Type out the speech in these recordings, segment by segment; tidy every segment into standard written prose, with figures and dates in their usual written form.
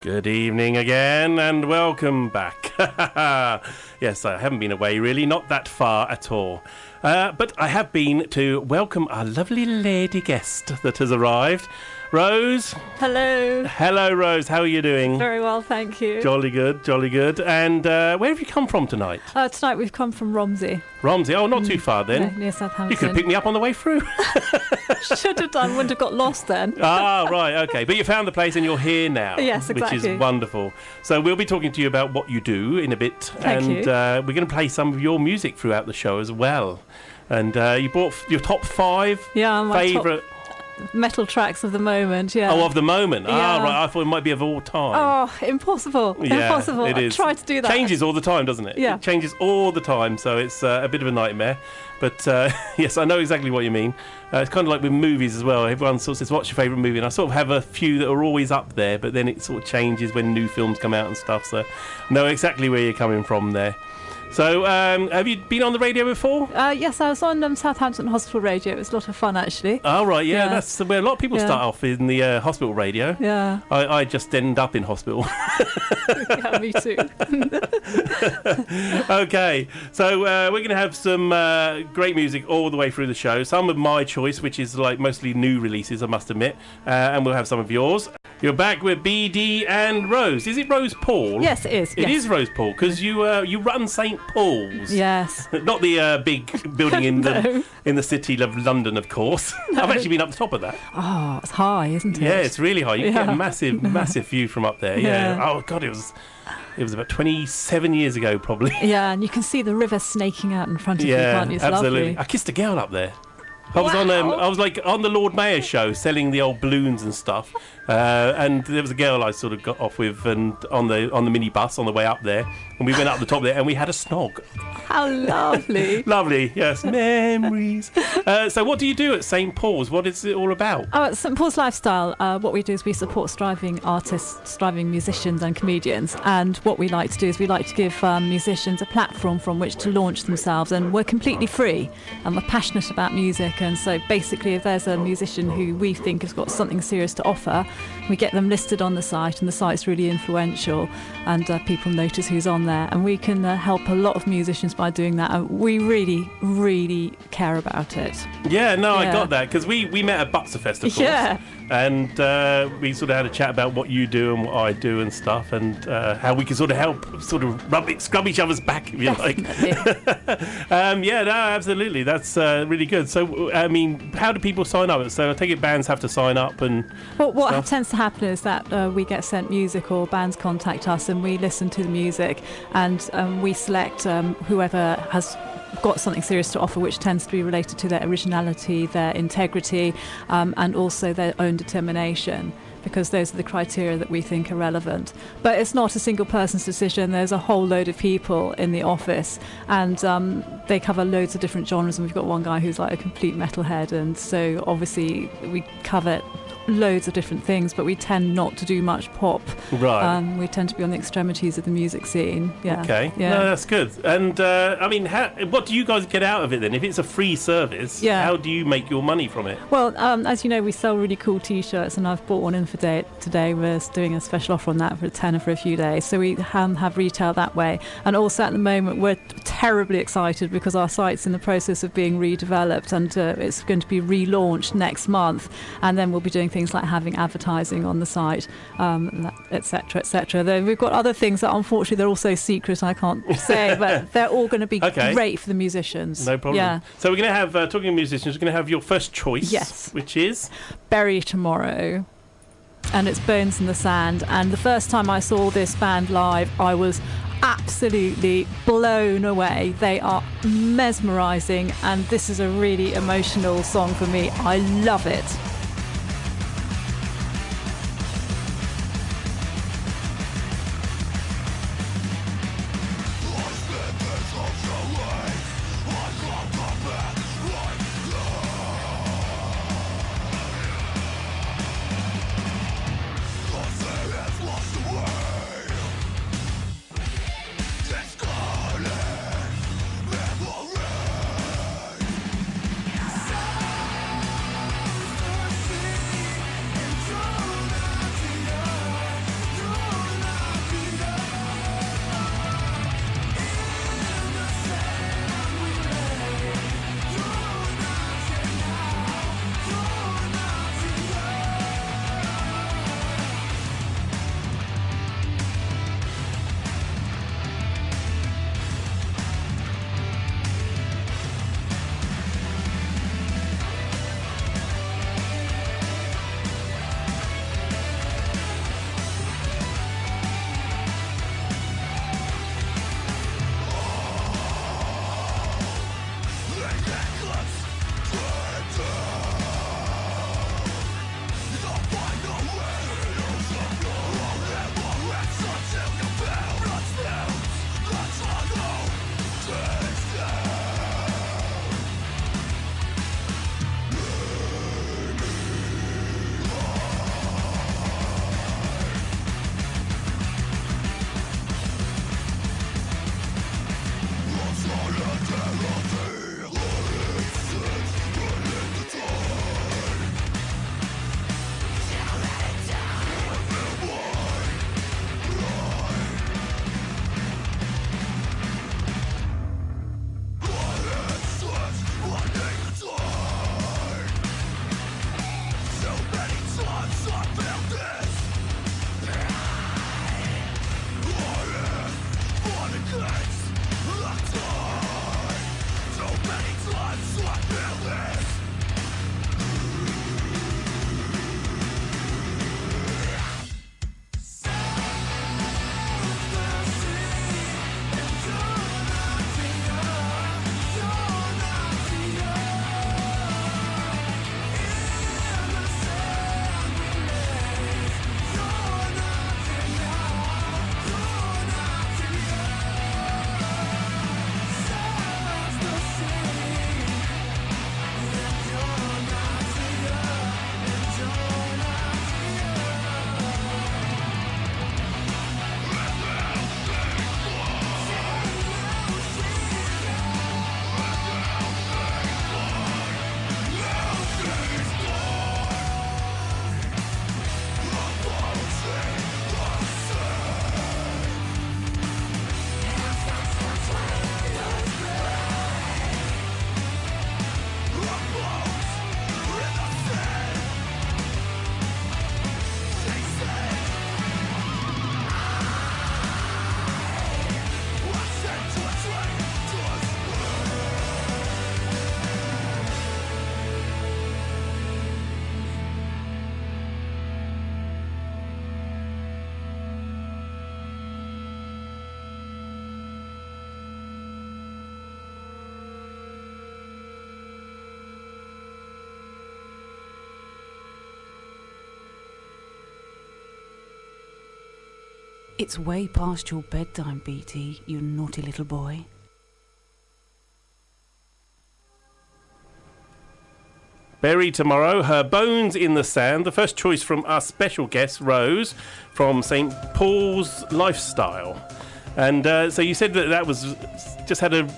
Good evening again and welcome back. Yes, I haven't been away really, not that far at all. But I have been to welcome our lovely lady guest that has arrived. Rose. Hello. Hello, Rose. How are you doing? Very well, thank you. Jolly good, jolly good. And where have you come from tonight? Tonight we've come from Romsey. Romsey? Oh, not too far then. Yeah, near Southampton. You could have picked me up on the way through. Should have done, wouldn't have got lost then. Ah, right, okay. But you found the place and you're here now. Yes, exactly. Which is wonderful. So we'll be talking to you about what you do in a bit. Thank you. And we're going to play some of your music throughout the show as well. And you brought your top 5 favourite... Top metal tracks of the moment, yeah. Oh, of the moment? Yeah. Ah, right. I thought it might be of all time. Oh, impossible. Yeah, impossible. it is. I tried to do that. Changes all the time, doesn't it? Yeah. It changes all the time, so it's a bit of a nightmare. But yes, I know exactly what you mean. It's kind of like with movies as well. Everyone sort of says, what's your favourite movie? And I sort of have a few that are always up there, but then it sort of changes when new films come out and stuff. So I know exactly where you're coming from there. So, have you been on the radio before? Yes, I was on Southampton Hospital Radio. It was a lot of fun, actually. Oh, right, yeah. That's where a lot of people start off in the hospital radio. Yeah. I just end up in hospital. Yeah, me too. Okay, so we're going to have some great music all the way through the show. Some of my choice, which is like mostly new releases, I must admit, and we'll have some of yours. You're back with BD and Rose. Is it Rose Paul? Yes, it is. It is Rose Paul, because you run St. Paul's. Yes. Not the big building in the city of London, of course. No. I've actually been up the top of that. Oh, it's high, isn't it? Yeah, it's really high. You can get a massive view from up there. Yeah. Oh, God, it was about 27 years ago, probably. Yeah, and you can see the river snaking out in front of you, can't you? It's absolutely. lovely. I kissed a girl up there. I was like on the Lord Mayor's show selling the old balloons and stuff, and there was a girl I sort of got off with and on the minibus on the way up there, and we went up the top there and we had a snog. How lovely. Lovely, yes, memories. So what do you do at St. Paul's? What is it all about? Oh, at St. Paul's Lifestyle, what we do is we support striving artists, striving musicians and comedians, and what we like to do is we like to give musicians a platform from which to launch themselves, and we're completely free, and we're passionate about music. And so basically, if there's a musician who we think has got something serious to offer, we get them listed on the site, and the site's really influential, and people notice who's on there, and we can help a lot of musicians by doing that. And we really, really care about it. Yeah, no, I got that, because we met at Buxterfest, of course. Yeah. And we sort of had a chat about what you do and what I do and stuff, and how we can sort of help sort of scrub each other's back, if you like. Yeah, no, absolutely. That's really good. So, I mean, how do people sign up? So I take it bands have to sign up and Well, what tends to happen is that we get sent music, or bands contact us and we listen to the music, and we select whoever has got something serious to offer, which tends to be related to their originality, their integrity, and also their own determination, because those are the criteria that we think are relevant. But it's not a single person's decision. There's a whole load of people in the office, and they cover loads of different genres, and we've got one guy who's like a complete metalhead, and so obviously we cover loads of different things, but we tend not to do much pop. Right. We tend to be on the extremities of the music scene. Yeah. Okay. Yeah. No, that's good. And I mean, what do you guys get out of it then? If it's a free service, how do you make your money from it? Well, as you know, we sell really cool T-shirts, and I've bought one in for today. We're doing a special offer on that for a tenner for a few days. So we have retail that way. And also at the moment, we're terribly excited because our site's in the process of being redeveloped, and it's going to be relaunched next month. And then we'll be doing things like having advertising on the site, etc., etc. We've got other things that unfortunately they're also secret, I can't say, but they're all going to be great for the musicians. No problem. Yeah. So we're going to have, talking of musicians, we're going to have your first choice, which is? Bury Tomorrow. And it's Bones in the Sand. And the first time I saw this band live, I was absolutely blown away. They are mesmerising, and this is a really emotional song for me. I love it. It's way past your bedtime, BT, you naughty little boy. Bury tomorrow, her bones in the sand. The first choice from our special guest, Rose, from St. Paul's Lifestyle. And so you said that was just had a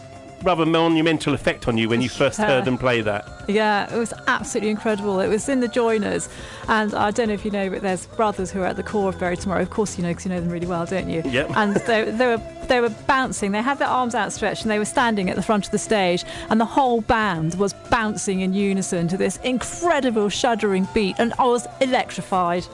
rather monumental effect on you when you first heard them play that. Yeah, it was absolutely incredible. It was in the Joiners, and I don't know if you know, but there's brothers who are at the core of Bury Tomorrow. Of course you know, because you know them really well, don't you? Yep. And they were bouncing. They had their arms outstretched, and they were standing at the front of the stage, and the whole band was bouncing in unison to this incredible shuddering beat, and I was electrified.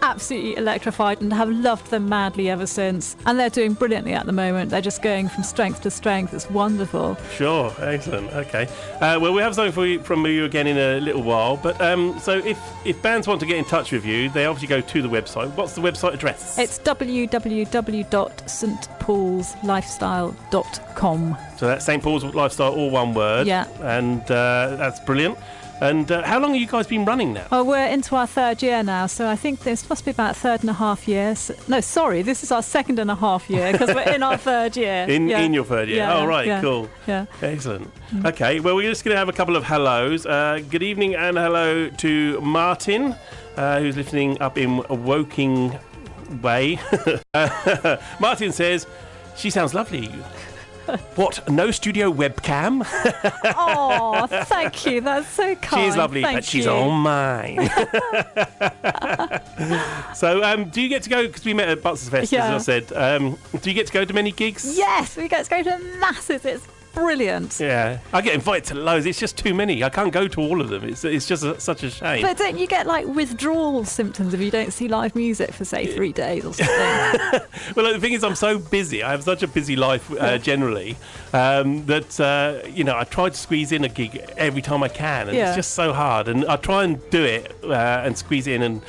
Absolutely electrified, and have loved them madly ever since. And they're doing brilliantly at the moment. They're just going from strength to strength. It's wonderful. Sure, excellent. Okay. Well, we have something from you again in a little while. But so if bands want to get in touch with you, they obviously go to the website. What's the website address? It's www.stpaulslifestyle.com. So that's St. Paul's Lifestyle, all one word. Yeah. And that's brilliant. And how long have you guys been running now? Oh, we're into our third year now, so I think this must be about 3.5 years. No, sorry, this is our 2.5 year, because we're in our third year. In your third year? Yeah, oh, right, yeah, cool. Yeah. Excellent. Okay, well, we're just going to have a couple of hellos. Good evening and hello to Martin, who's listening up in Woking Way. Martin says, she sounds lovely. What, no studio webcam? Oh, thank you. That's so kind. She's lovely, thank but she's you. all mine. So, do you get to go, because we met at Butts Fest, as I said, do you get to go to many gigs? Yes, we get to go to masses. It's brilliant. Yeah, I get invited to loads. It's just too many. I can't go to all of them. It's just such a shame. But don't you get like withdrawal symptoms if you don't see live music for say 3 days or something? Well, the thing is, I'm so busy. I have such a busy life generally that I try to squeeze in a gig every time I can, and it's just so hard. And I try and do it and squeeze it in and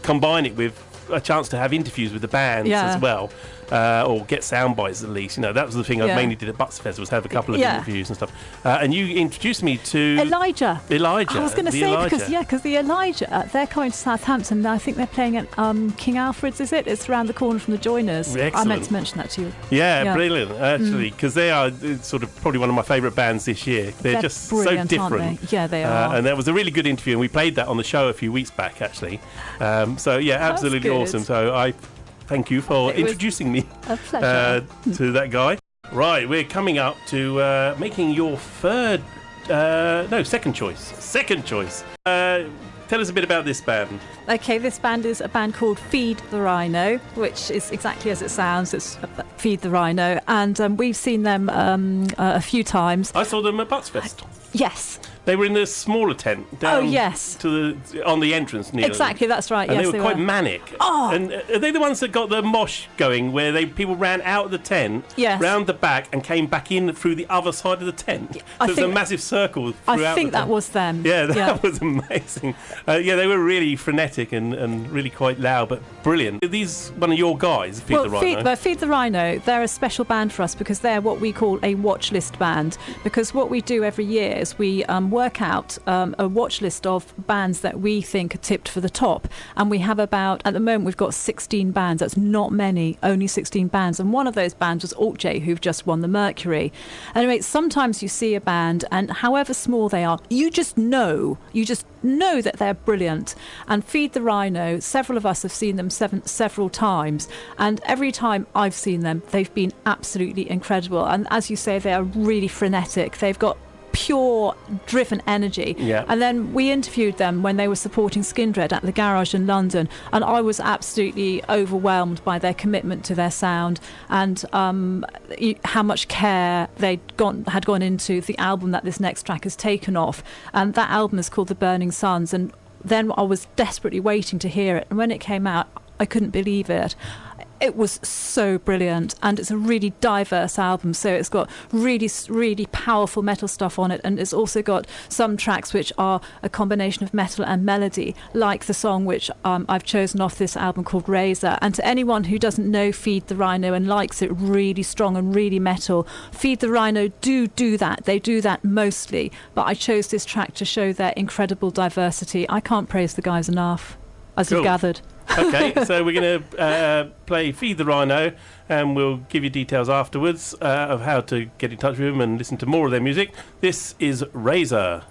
combine it with a chance to have interviews with the bands as well. Or get sound bites at least. That was the thing I mainly did at Butts Fest, was have a couple of interviews and stuff. And you introduced me to Elijah. I was going to say because the Elijah, they're coming to Southampton. I think they're playing at King Alfred's. Is it? It's around the corner from the Joiners. Excellent. I meant to mention that to you. Yeah, brilliant. Actually, because they are sort of probably one of my favourite bands this year. They're just so different. Aren't they? Yeah, they are. And that was a really good interview, and we played that on the show a few weeks back, actually. Absolutely awesome. So I thank you for introducing me a pleasure. To that guy. Right, we're coming up to making your second choice. Second choice. Tell us a bit about this band. Okay, this band is a band called Feed the Rhino, which is exactly as it sounds. It's Feed the Rhino, and we've seen them a few times. I saw them at Butts Fest. Yes. They were in the smaller tent down on the entrance nearly. Exactly, that's right. And yes, they were quite manic. Oh. And are they the ones that got the mosh going, where people ran out of the tent, round the back, and came back in through the other side of the tent? So it was a massive circle throughout I think the that was them. Yeah, that was amazing. They were really frenetic and really quite loud, but brilliant. Are these one of your guys, Feed the Rhino? Feed the Rhino, they're a special band for us because they're what we call a watch list band. Because what we do every year is we work out a watch list of bands that we think are tipped for the top, and we have at the moment we've got 16 bands. That's not many, only 16 bands, and one of those bands was Alt J, who've just won the Mercury. Anyway, sometimes you see a band, and however small they are, you just know that they're brilliant. And Feed the Rhino, several of us have seen them several times, and every time I've seen them, they've been absolutely incredible. And as you say, they are really frenetic. They've got pure driven energy. And then we interviewed them when they were supporting Skindred at the Garage in London, and I was absolutely overwhelmed by their commitment to their sound and how much care had gone into the album that this next track has taken off. And that album is called The Burning Suns, and then I was desperately waiting to hear it, and when it came out I couldn't believe it. It was so brilliant, and it's a really diverse album, so it's got really, really powerful metal stuff on it, and it's also got some tracks which are a combination of metal and melody, like the song which I've chosen off this album called Razor. And to anyone who doesn't know Feed the Rhino and likes it really strong and really metal, Feed the Rhino do that. They do that mostly, but I chose this track to show their incredible diversity. I can't praise the guys enough, as you've gathered. Okay, so we're going to play Feed the Rhino, and we'll give you details afterwards of how to get in touch with them and listen to more of their music. This is Razor.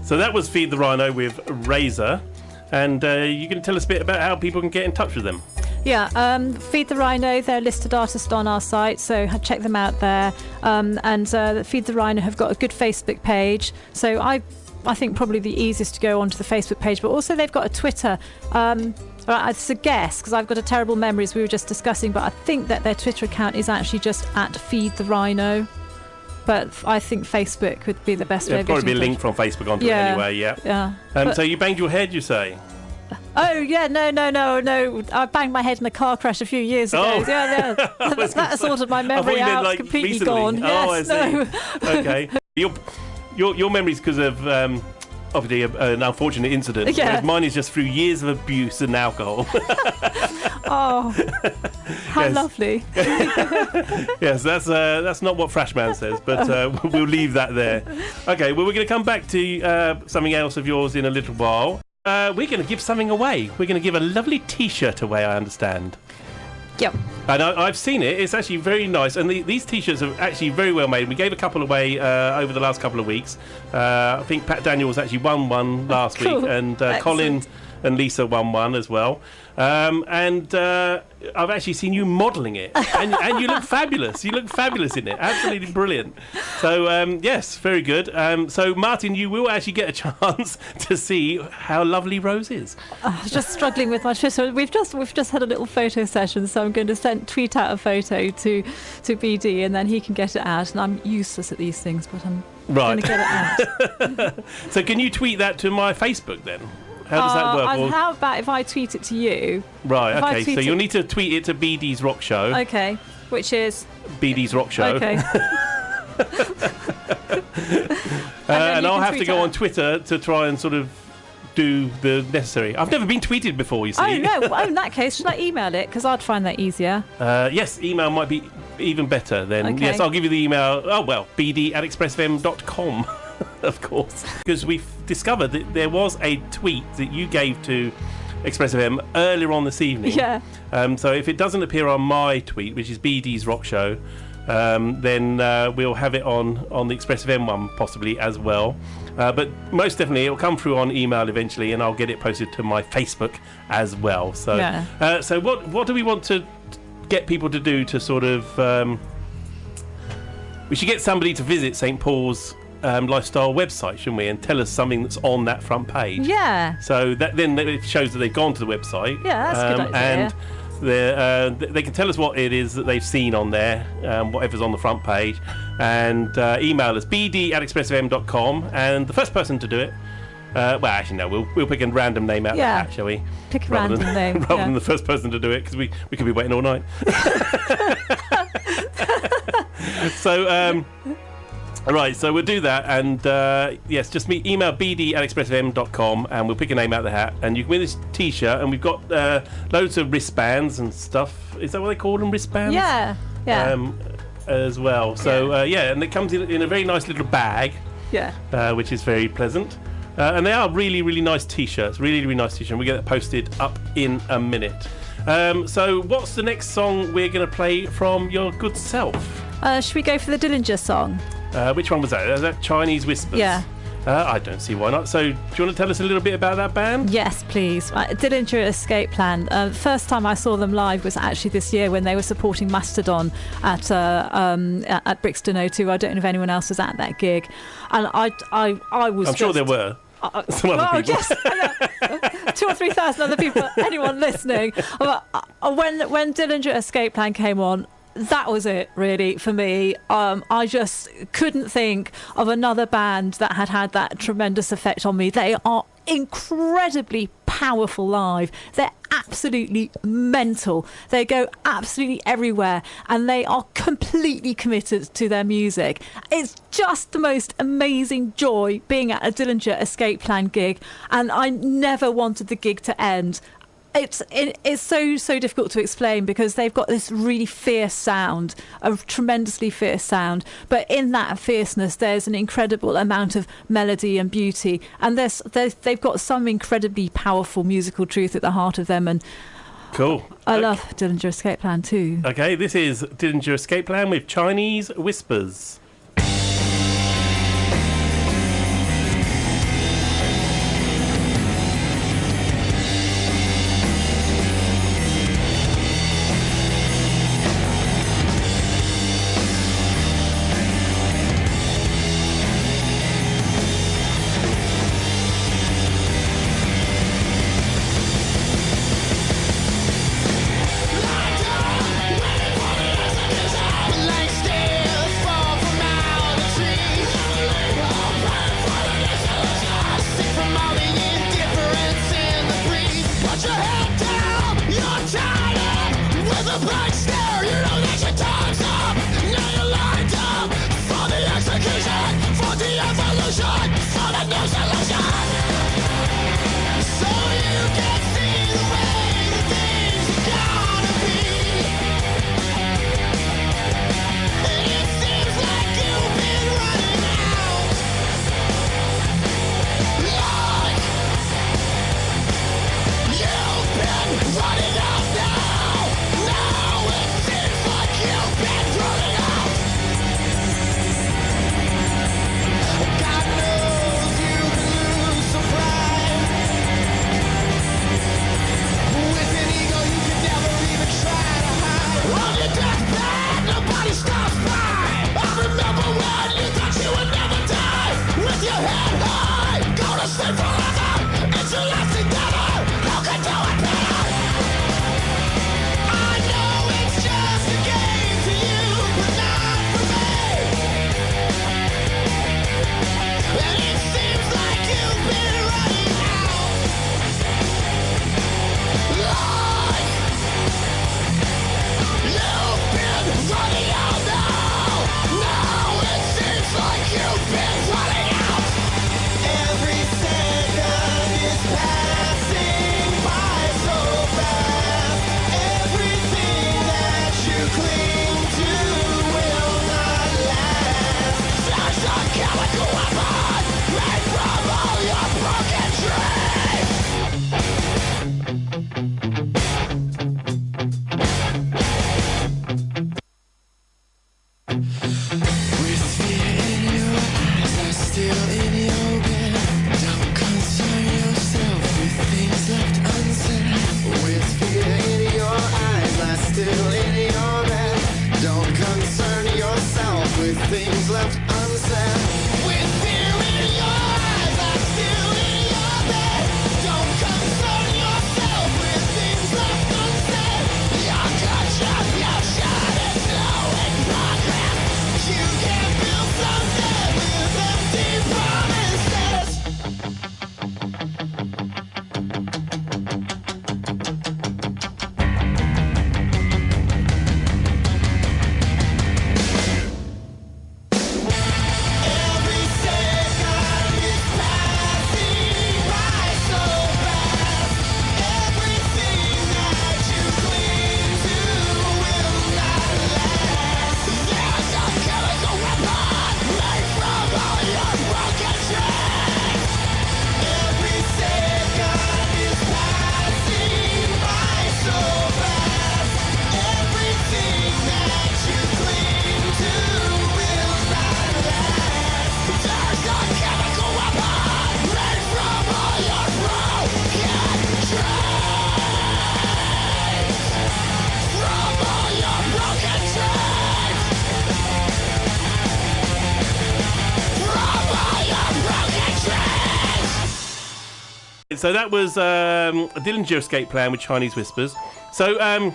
So that was Feed the Rhino with Razor, and you can tell us a bit about how people can get in touch with them. Yeah, Feed the Rhino, they're a listed artist on our site, so check them out there. And Feed the Rhino have got a good Facebook page, so I think probably the easiest to go onto the Facebook page, but also they've got a Twitter. It's a guess, because I've got a terrible memory, as we were just discussing, but I think that their Twitter account is actually just at Feed the Rhino. But I think Facebook would be the best way of getting probably be a link from Facebook onto it anyway, yeah. So you banged your head, you say? Oh, yeah, no. I banged my head in a car crash a few years ago. Oh. Yeah. That sorted my memory out. It's completely recently gone. I Yes, see. no. Okay. Your memory's because of obviously an unfortunate incident. Yeah. Mine is just through years of abuse and alcohol. Oh, how lovely. Yes, that's not what Frashman says, but we'll leave that there. Okay, well, we're going to come back to something else of yours in a little while. We're going to give something away. We're going to give a lovely T-shirt away, I understand. Yep. And I've seen it. It's actually very nice. And these T-shirts are actually very well made. We gave a couple away over the last couple of weeks. I think Pat Daniels actually won one last week. And Colin and Lisa won one as well. And I've actually seen you modelling it, and you look fabulous. You look fabulous in it, absolutely brilliant. So yes, very good. So Martin, you will actually get a chance to see how lovely Rose is. I was just struggling with my Twitter. We've just had a little photo session, so I'm going to tweet out a photo to BD, and then he can get it out. And I'm useless at these things, but I'm going to get it out. So can you tweet that to my Facebook then? How does that work? How about if I tweet it to you? Right, okay, so you'll need to tweet it to BD's Rock Show. Okay, which is? BD's Rock Show. Okay. And I'll have to go on Twitter to try and sort of do the necessary. I've never been tweeted before, you see. Oh, no. Well, in that case, should I email it? Because I'd find that easier. Yes, email might be even better then. Okay. Yes, I'll give you the email. Oh, well, bd@expressfm.com. Of course, because we've discovered that there was a tweet that you gave to ExpressFM earlier on this evening. Yeah. So if it doesn't appear on my tweet, which is BD's Rock Show, then we'll have it on the ExpressFM one possibly as well. But most definitely it'll come through on email eventually, and I'll get it posted to my Facebook as well. So, yeah. So what do we want to get people to do to sort of? We should get somebody to visit St. Paul's lifestyle website, shouldn't we, and tell us something that's on that front page. Yeah. So that then it shows that they've gone to the website. Yeah, that's a good idea. And they can tell us what it is that they've seen on there, whatever's on the front page, and email us bd@expressfm.com, and the first person to do it. Well, actually, no, we'll pick a random name out of the hat, shall we? Pick a random name. Rather than the first person to do it, because we could be waiting all night. So. Right, so we'll do that, and yes, just email bd@expressfm.com, and we'll pick a name out of the hat, and you can win this T-shirt, and we've got loads of wristbands and stuff. Is that what they call them, wristbands? Yeah. As well. So and it comes in a very nice little bag. Yeah. Which is very pleasant, and they are really, really nice T-shirts. Really, really nice T-shirts. We get that posted up in a minute. So, what's the next song we're going to play from your good self? Should we go for the Dillinger song? Which one was that? Was that Chinese Whispers? Yeah. I don't see why not. So, do you want to tell us a little bit about that band? Yes, please. Dillinger Escape Plan. First time I saw them live was actually this year when they were supporting Mastodon at Brixton O2. I don't know if anyone else was at that gig, and I was. I'm sure there were. Some other people. Yes, 2,000 or 3,000 other people. Anyone listening? When Dillinger Escape Plan came on, that was it, really, for me. I just couldn't think of another band that had that tremendous effect on me. They are incredibly powerful live. They're absolutely mental. They go absolutely everywhere, and they are completely committed to their music. It's just the most amazing joy being at a Dillinger Escape Plan gig, and I never wanted the gig to end. It's so difficult to explain because they've got this really fierce sound, a tremendously fierce sound, but in that fierceness there's an incredible amount of melody and beauty, and they've got some incredibly powerful musical truth at the heart of them. And cool. I love Dillinger Escape Plan too. Okay, this is Dillinger Escape Plan with Chinese Whispers. Running out now, it seems like you right, so that was a Dillinger escape plan with Chinese Whispers. So,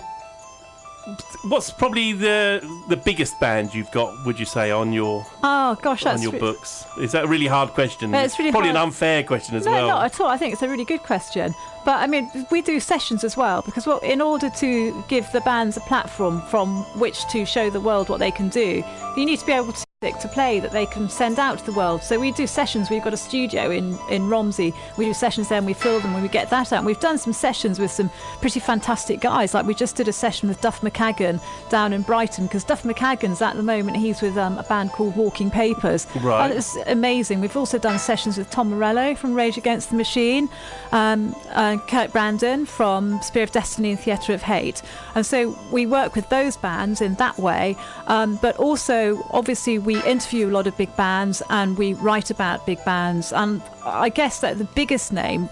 what's probably the biggest band you've got, would you say, on your books? Is that a really hard question? It's really probably hard. an unfair question as no, well. No, not at all. I think it's a really good question. But, I mean, we do sessions as well, because in order to give the bands a platform from which to show the world what they can do, you need to be able to play that they can send out to the world. So we do sessions. We've got a studio in Romsey. We do sessions there and we film them when we get that out. And we've done some sessions with some pretty fantastic guys. Like we just did a session with Duff McKagan down in Brighton, because Duff McKagan's at the moment, he's with a band called Walking Papers. Right. And it's amazing. We've also done sessions with Tom Morello from Rage Against the Machine, Kurt Brandon from Spear of Destiny and Theatre of Hate. And so we work with those bands in that way. But also, obviously, we interview a lot of big bands and we write about big bands. And I guess that the biggest name,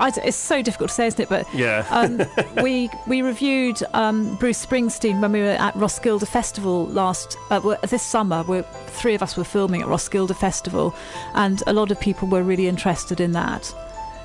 it's so difficult to say, isn't it? But yeah. we reviewed Bruce Springsteen when we were at Roskilde Festival this summer. Three of us were filming at Roskilde Festival, and a lot of people were really interested in that.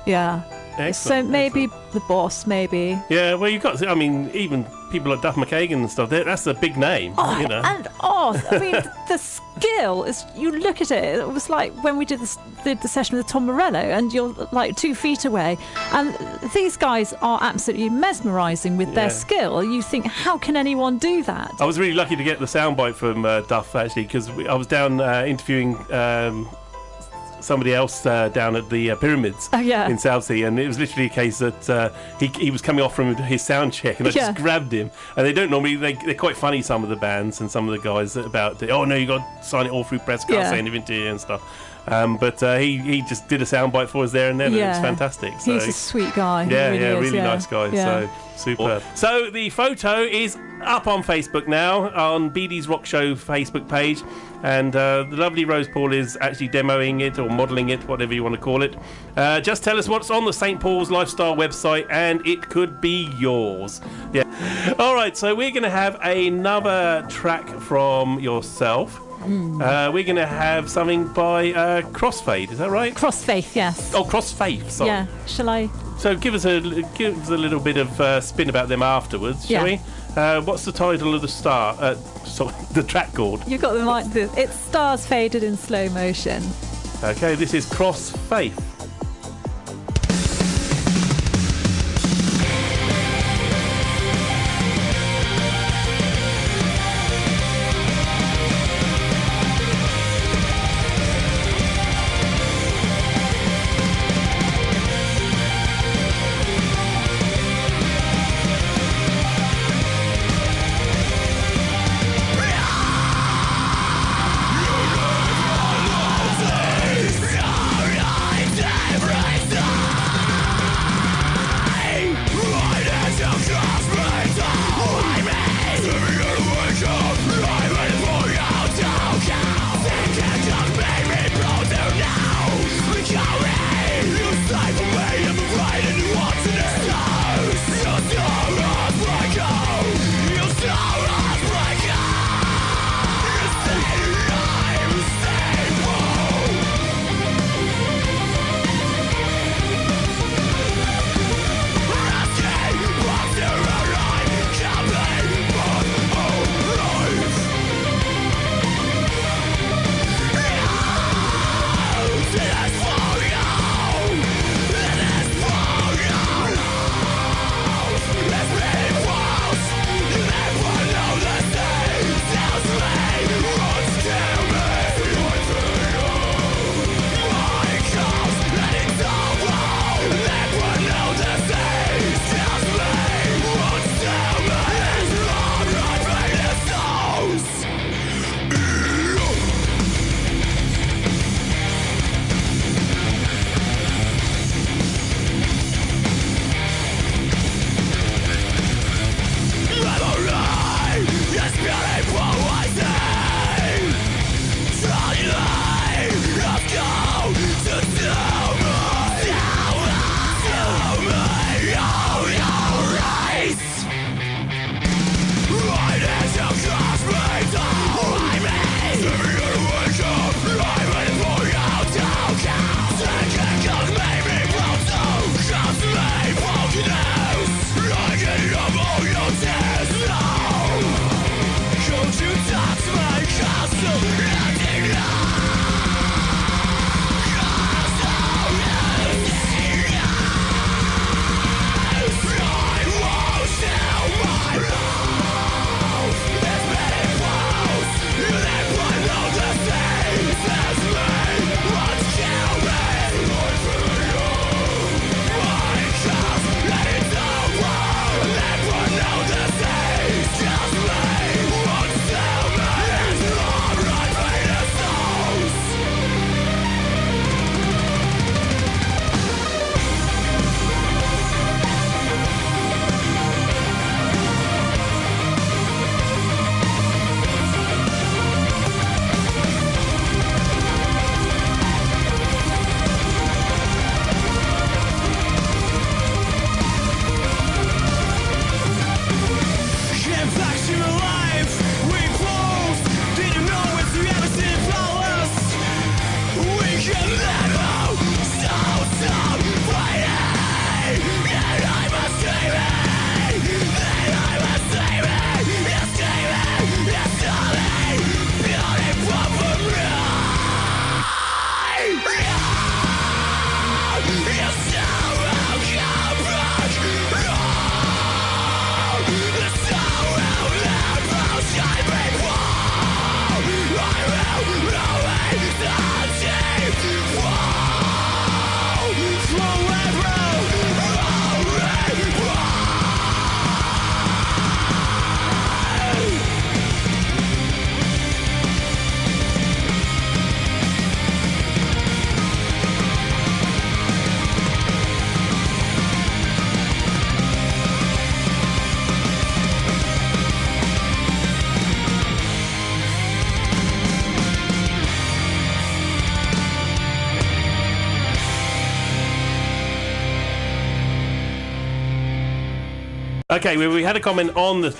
Yeah. Excellent, so maybe the Boss, maybe. Yeah, well, you've got, I mean, even people like Duff McKagan and stuff, that's a big name, you know. And I mean, the skill is, you look at it, it was like when we did the session with Tom Morello, and you're like 2 feet away, and these guys are absolutely mesmerising with their skill. You think, how can anyone do that? I was really lucky to get the soundbite from Duff, actually, because I was down interviewing somebody else down at the pyramids in Southsea, and it was literally a case that he was coming off from his sound check, and I just grabbed him. And they don't normally, they're quite funny, some of the bands and some of the guys, about oh no, you got to sign it all through press, can't say anything to you and stuff. But he just did a soundbite for us there and then, and it was fantastic. So he's a sweet guy. Really nice guy. So superb. So the photo is up on Facebook now, on BD's Rock Show Facebook page, and the lovely Rose Paul is actually demoing it or modelling it, whatever you want to call it. Just tell us what's on the St. Paul's Lifestyle website and it could be yours. Alright, so we're going to have another track from yourself. We're going to have something by Crossfaith, is that right? Crossfaith, yes. Oh, Crossfaith, sorry. Yeah, shall I? So give us a little bit of spin about them afterwards, shall we? What's the title of the track called? You've got the mic. It's Stars Faded in Slow Motion. Okay, this is Crossfaith. Yeah. Okay, we had a comment on the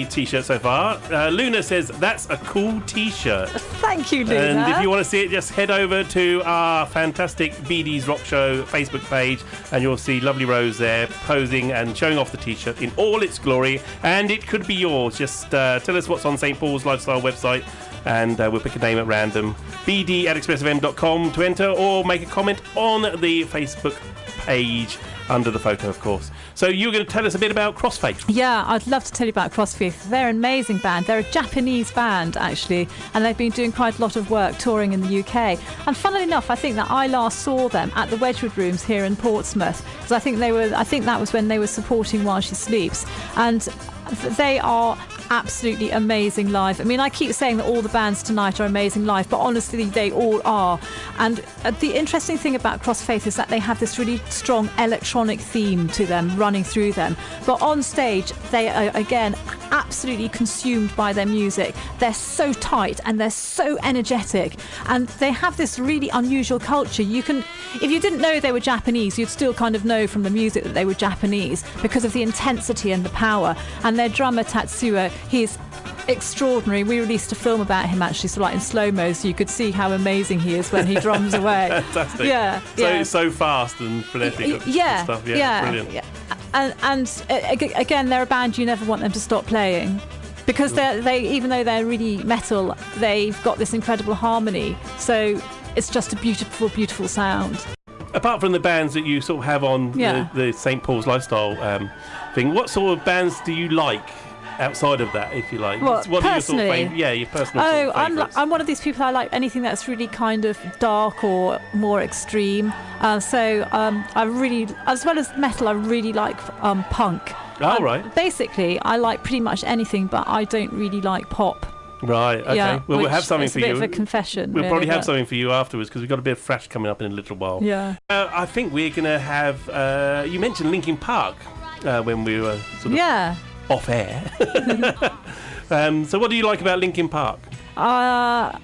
T-shirt so far. Luna says, that's a cool T-shirt. Thank you, Luna. And if you want to see it, just head over to our fantastic BD's Rock Show Facebook page, and you'll see lovely Rose there posing and showing off the T-shirt in all its glory, and it could be yours. Just tell us what's on St. Paul's Lifestyle website, and we'll pick a name at random. bd@expressfm.com to enter, or make a comment on the Facebook page under the photo, of course. So you're going to tell us a bit about Crossfaith. Yeah, I'd love to tell you about Crossfaith. They're an amazing band. They're a Japanese band, actually, and they've been doing quite a lot of work touring in the UK. And funnily enough, I think that I last saw them at the Wedgwood Rooms here in Portsmouth, because I think that was when they were supporting While She Sleeps. And they are absolutely amazing live. I mean, I keep saying that all the bands tonight are amazing live, but honestly, they all are. And the interesting thing about Crossfaith is that they have this really strong electronic theme to them, running through them. But on stage, they are, again, absolutely consumed by their music. They're so tight and they're so energetic. And they have this really unusual culture. If you didn't know they were Japanese, you'd still kind of know from the music that they were Japanese because of the intensity and the power. And their drummer, Tatsuya, he's extraordinary. We released a film about him, actually, so like in slow-mo, so you could see how amazing he is when he drums away. Fantastic. Yeah. So fast and frenetic and stuff. Brilliant. Yeah. And again, they're a band you never want them to stop playing, because they even though they're really metal, they've got this incredible harmony. So it's just a beautiful, beautiful sound. Apart from the bands that you sort of have on the St. Paul's Lifestyle thing, what sort of bands do you like outside of that, if you like? What are your personally? sort of your personal sort of favourites? I'm one of these people. I like anything that's really kind of dark or more extreme. I really, as well as metal, I really like punk. Oh, right. Basically, I like pretty much anything, but I don't really like pop. Right, okay. Yeah, well, we'll have something for you. It's a bit of a confession. We'll probably have something for you afterwards, because we've got a bit of Thrash coming up in a little while. Yeah. I think we're going to have... you mentioned Linkin Park when we were sort of off air. So what do you like about Linkin Park? Power.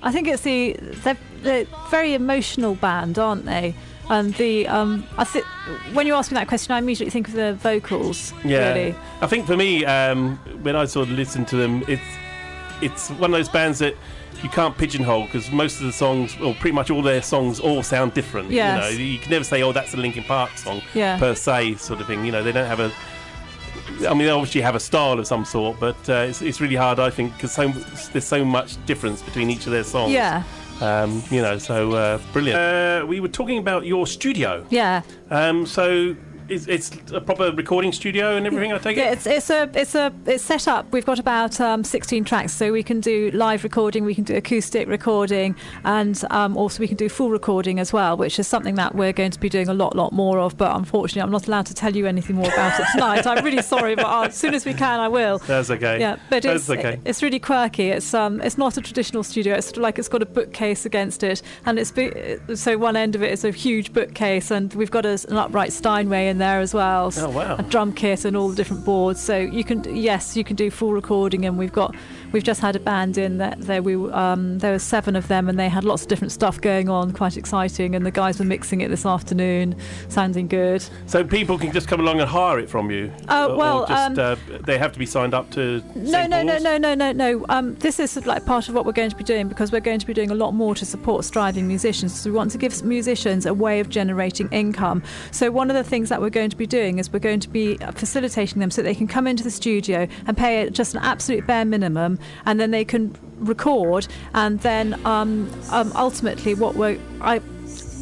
I think it's they're a very emotional band, aren't they? And I think when you ask me that question, I immediately think of the vocals. Yeah, really. I think for me, when I sort of listen to them, it's one of those bands that you can't pigeonhole, because most of the songs, or pretty much all their songs, all sound different. Yes. You know, you can never say, "Oh, that's a Linkin Park song," per se, sort of thing. You know, they don't have a. I mean, they obviously have a style of some sort, but it's really hard, I think, because there's so much difference between each of their songs. Yeah. Brilliant. We were talking about your studio. Yeah. So it's a proper recording studio and everything, I take it? Yeah, it's set up. We've got about 16 tracks, so we can do live recording, we can do acoustic recording, and also we can do full recording as well, which is something that we're going to be doing a lot more of. But unfortunately, I'm not allowed to tell you anything more about it tonight. I'm really sorry, but as soon as we can, I will. That's okay. Yeah, but okay. It's really quirky. It's not a traditional studio. It's sort of like it's got a bookcase against it, and so one end of it is a huge bookcase, and we've got an upright Steinway in there as well. Oh, wow. A drum kit and all the different boards. So you can do full recording, and we've just had a band in there were 7 of them, and they had lots of different stuff going on, quite exciting, and the guys were mixing it this afternoon, sounding good. So people can just come along and hire it from you? They have to be signed up to St. Paul's? No. This is like part of what we're going to be doing, because we're going to be doing a lot more to support striving musicians. So we want to give musicians a way of generating income. So one of the things that we're going to be doing is we're going to be facilitating them so they can come into the studio and pay just an absolute bare minimum, and then they can record, and then ultimately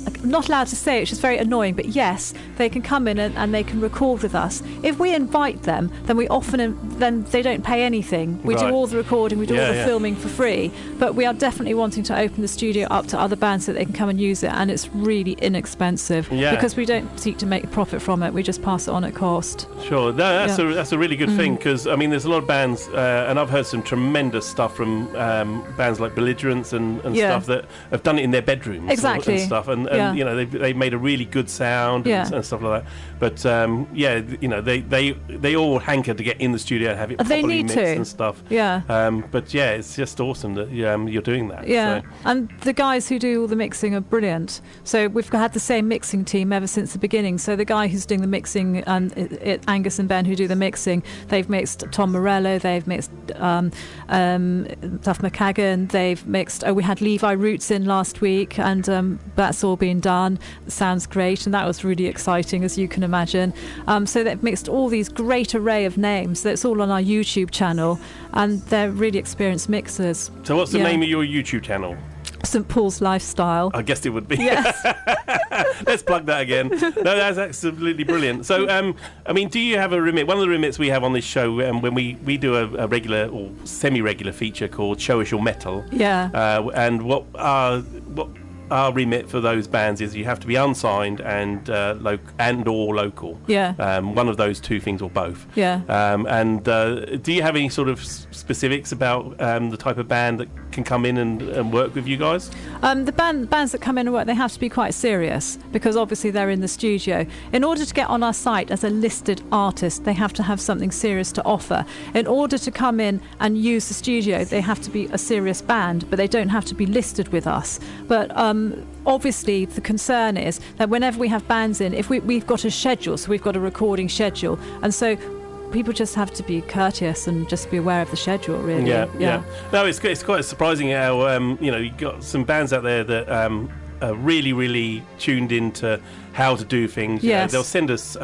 I'm not allowed to say it, which is very annoying, but yes, they can come in and they can record with us. If we invite them, then they don't pay anything. We do all the recording, we do all the filming for free, but we are definitely wanting to open the studio up to other bands so that they can come and use it, and it's really inexpensive because we don't seek to make a profit from it, we just pass it on at cost. Sure, no, that's a really good thing, because I mean, there's a lot of bands, and I've heard some tremendous stuff from bands like Belligerents and stuff that have done it in their bedrooms and stuff, and you know, they made a really good sound and stuff like that. But they all hanker to get in the studio and have it properly mixed and stuff. But it's just awesome that you're doing that. So. And the guys who do all the mixing are brilliant. So we've had the same mixing team ever since the beginning. So the guy who's doing the mixing, Angus and Ben who do the mixing, they've mixed Tom Morello, they've mixed Duff McKagan, they've mixed, we had Levi Roots in last week, and that's all been done. It sounds great, and that was really exciting, as you can imagine. So they've mixed all these great array of names. That's all on our YouTube channel, and they're really experienced mixers. So what's the name of your YouTube channel? St Paul's Lifestyle. I guessed it would be. Yes. Let's plug that again. No, that's absolutely brilliant. So, I mean, do you have a remit? One of the remits we have on this show, when we do a regular or semi-regular feature called Show Us Your Metal. And what our remit for those bands is you have to be unsigned and or local. One of those two things or both. And do you have any sort of specifics about the type of band that can come in and work with you guys? The bands that come in and work, they have to be quite serious, because obviously they're in the studio. In order to get on our site as a listed artist, they have to have something serious to offer. In order to come in and use the studio, they have to be a serious band, but they don't have to be listed with us. But obviously the concern is that whenever we have bands in, if we've got a schedule, so we've got a recording schedule, and so people just have to be courteous and just be aware of the schedule, really. No, it's quite surprising how you've got some bands out there that are really, really tuned into how to do things. They'll send us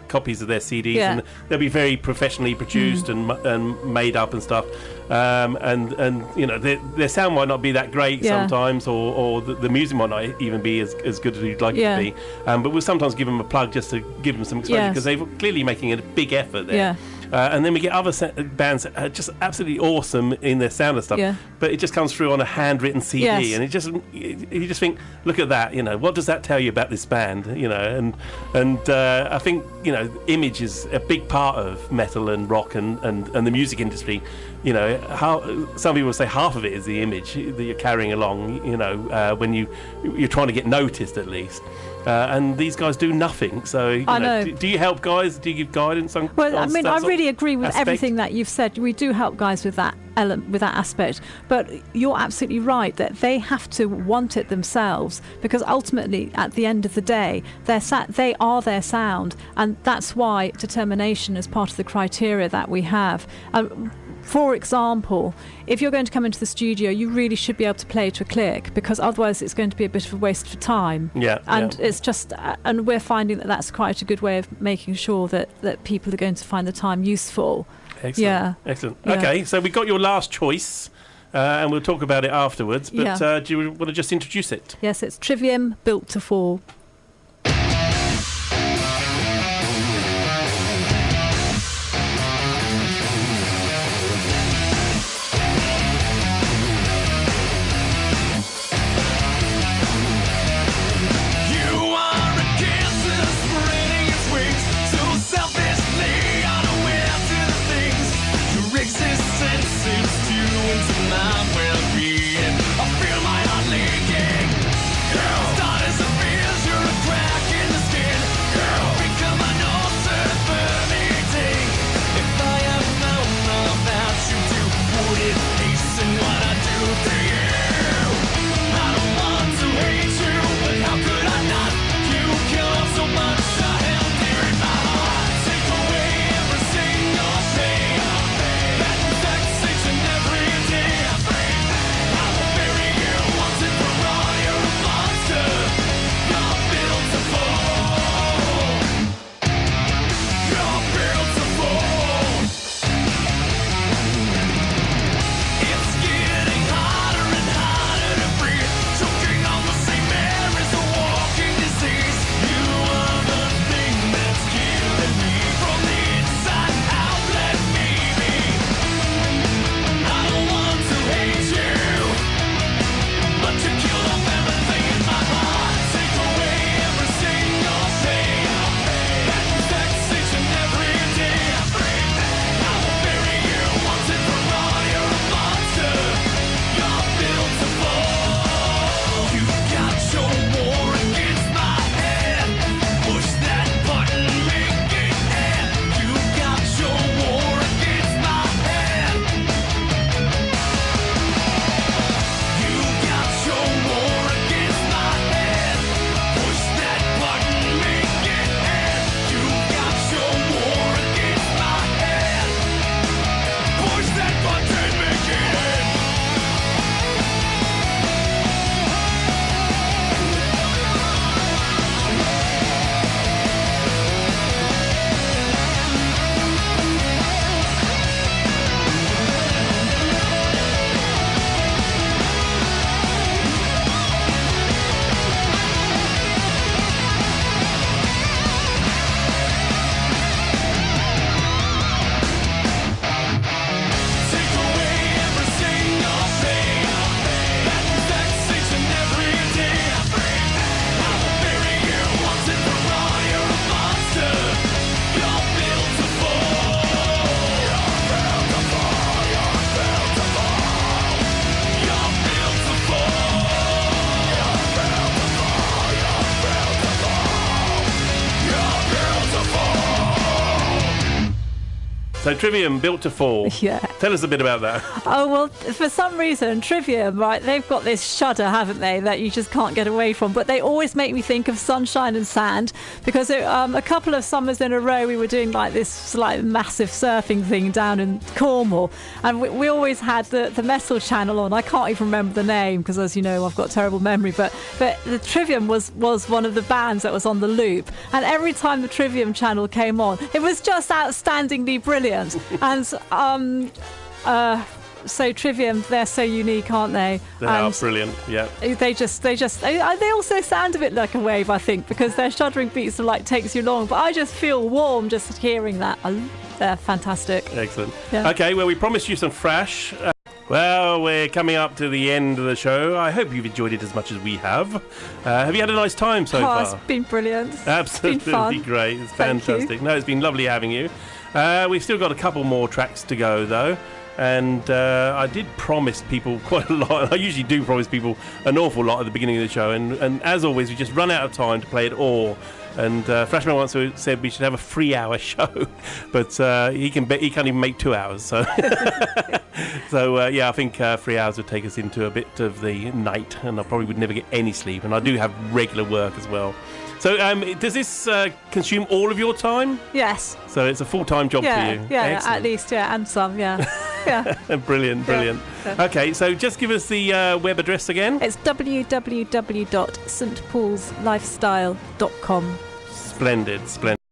copies of their CDs, and they'll be very professionally produced and made up and stuff. And their sound might not be that great sometimes, or the music might not even be as good as you'd like it to be. But we'll sometimes give them a plug just to give them some exposure, because they're clearly making a big effort there. And then we get other bands that are just absolutely awesome in their sound and stuff, but it just comes through on a handwritten CD, and you just think, look at that, what does that tell you about this band? And I think image is a big part of metal and rock and the music industry. How some people say half of it is the image that you're carrying along, when you're trying to get noticed, at least. And these guys do nothing. So, do you help guys? Do you give guidance on? Well, I mean, I really agree with everything that you've said. We do help guys with that with that aspect. But you're absolutely right that they have to want it themselves, because ultimately, at the end of the day, they are their sound, and that's why determination is part of the criteria that we have. For example, if you're going to come into the studio, you really should be able to play to a click, because otherwise it's going to be a bit of a waste of time. It's just, and we're finding that that's quite a good way of making sure that people are going to find the time useful. Excellent. Okay, so we got your last choice, and we'll talk about it afterwards. But do you want to just introduce it? Yes, it's Trivium, Built to Fall. I feel my heart leaking. Start as a vision. So Trivium, built to fall. Yeah. Tell us a bit about that. Oh, well, for some reason, Trivium, right, they've got this shudder, haven't they, that you just can't get away from. But they always make me think of sunshine and sand, because a couple of summers in a row we were doing like this like massive surfing thing down in Cornwall, and we always had the metal channel on. I can't even remember the name because, as you know, I've got terrible memory, but the Trivium was one of the bands that was on the loop, and every time the Trivium channel came on, it was just outstandingly brilliant. And so Trivium, they're so unique, aren't they? They are brilliant. Yeah. They also sound a bit like a wave, I think, because their shuddering beats are like takes you long. But I just feel warm just hearing that. They're fantastic. Excellent. Yeah. Okay, well, we promised you some thrash. Well, we're coming up to the end of the show. I hope you've enjoyed it as much as we have. Have you had a nice time so far? It's been brilliant. Absolutely it's been fun. Great. It's Thank fantastic. you. No, it's been lovely having you. We've still got a couple more tracks to go, though. And I did promise people quite a lot. I usually do promise people an awful lot at the beginning of the show. And as always, we just run out of time to play it all. And Freshman once said we should have a 3-hour show, but he can't even make 2 hours. So, yeah, I think 3 hours would take us into a bit of the night, and I probably would never get any sleep. And I do have regular work as well. So, does this consume all of your time? Yes. So it's a full-time job for you. Yeah, Excellent. at least, and some, yeah. Brilliant. Yeah. Okay, so just give us the web address again. It's www.stpaulslifestyle.com. Splendid.